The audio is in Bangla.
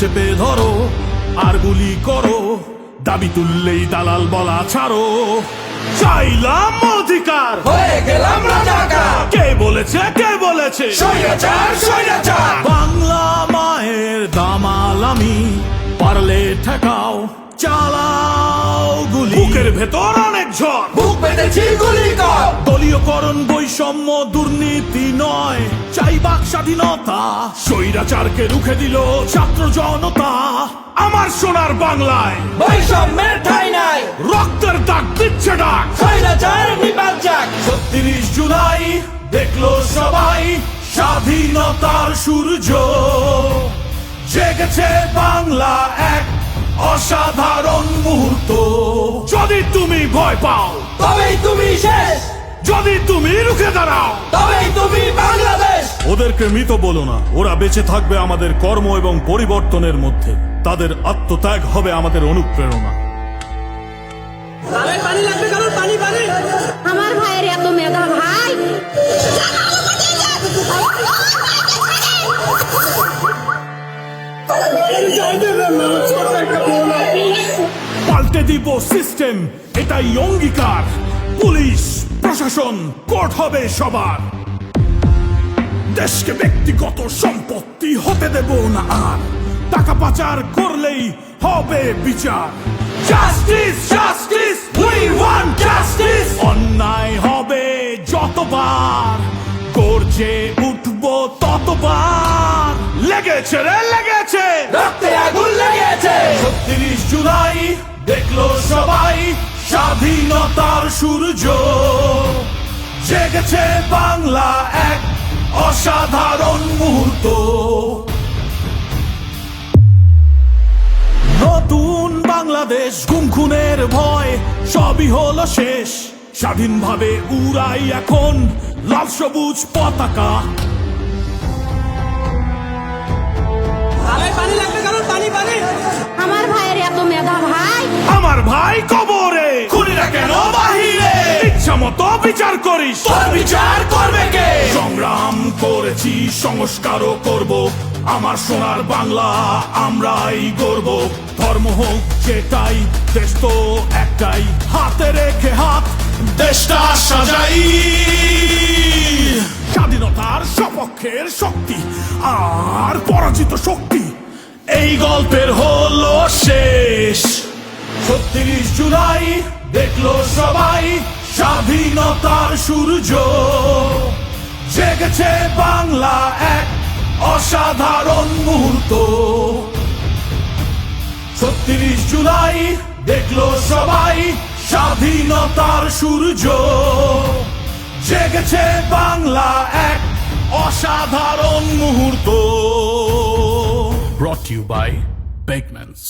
চেপে ধরো আর গুলি করো, দাবি তুললেই দালাল বলা ছাড়ো। চাইলাম অধিকার, হয়ে গেলাম রাজাকার। কে বলেছে, কে বলেছে স্বৈরাচার, স্বৈরাচার। বাংলা মায়ের দামাল আমি, পারলে ঠেকাও, চালাও গুলি। বুকের ভেতর অনেক ঝড়, বুক পেতেছি গুলি কর। দলীয়করণ বৈষম্য দুর্নীতি নয়, চাই বাক স্বাধীনতা। স্বৈরাচারকে রুখে দিল ছাত্র জনতা। আমার সোনার বাংলায় বৈষম্যের ঠাঁই নাই, রক্তের দাগ দিচ্ছে ডাক। স্বৈরাচার নিপাত যাক। ৩৬ জুলাই দেখলো সবাই স্বাধীনতার সূর্য, জেগেছে বাংলা এক অসাধারণ মুহূর্ত। যদি তুমি ভয় পাও, তবেই তুমি শেষ, যদি তুমি রুখে দাঁড়াও, তবেই তুমি বাংলাদেশ। ওদেরকে মৃত বলো না, ওরা বেঁচে থাকবে আমাদের কর্ম এবং পরিবর্তনের মধ্যে। তাদের আত্মত্যাগ হবে আমাদের অনুপ্রেরণা। পানি লাগবে কারণ পানি পানি। আমার ভাইয়ের এত মেধা ভাই, পাল্টে দিব সিস্টেম, এটাই অঙ্গীকার। পুলিশ প্রশাসন কোর্ট হবে সবার। দেশকে ব্যক্তিগত সম্পত্তি হতে দেব না আর, টাকা পাচার করলেই হবে বিচার। Justice, justice, we want justice. অন্যায় হবে যতবার, গর্জে উঠবো ততবার। লেগেছে রে লেগেছে, রক্তে আগুন লেগেছে। ৩৬ জুলাই দেখলো সবাই স্বাধীনতার সূর্য, জেগেছে বাংলা এক অসাধারণ মুহূর্ত। নতুন বাংলাদেশ, গুম খুনের ভয় সবই হলো শেষ। স্বাধীনভাবে উড়াই এখন লাল সবুজ পতাকা। পানি লাগবে কারণ পানি পানি। আমার ভাইয়ের এত মেধা ভাই, আমার ভাই কবরে, খুনিরা কেন বাহিরে? ইচ্ছা মতো বিচার করিস, তোর বিচার করবে কে? সংগ্রাম করেছি, সংস্কারও করব। আমার সোনার বাংলা আমরাই গর্ব। ধর্ম হোক যেটাই, দেশ তো একটাই। হাতে রেখে হাত দেশটা সাজাই। স্বাধীনতার সপক্ষের শক্তি আর পরাজিত শক্তি, এই গল্পের হলো শেষ। ৩৬ জুলাই দেখলো সবাই স্বাধীনতার সূর্য, জেগেছে বাংলা এক অসাধারণ মুহূর্ত। ৩৬ জুলাই দেখলো সবাই স্বাধীনতার সূর্য, জেগেছে বাংলা এক অসাধারণ মুহূর্ত। Brought to you by Bakemans.